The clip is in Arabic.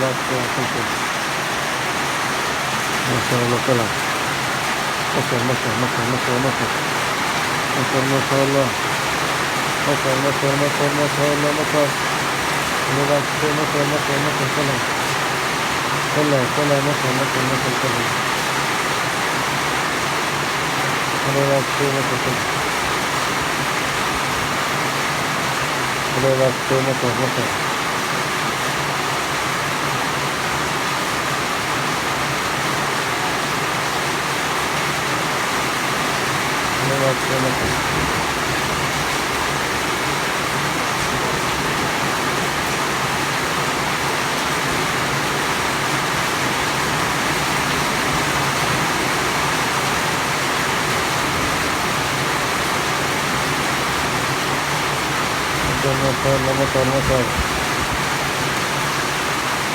যাচ্ছে আসছে। মাশাআল্লাহ طلع ما شاء الله ما شاء الله ما شاء الله اللي যাচ্ছে طلع طلع اللي যাচ্ছে اللي যাচ্ছে اللي যাচ্ছে ما شاء الله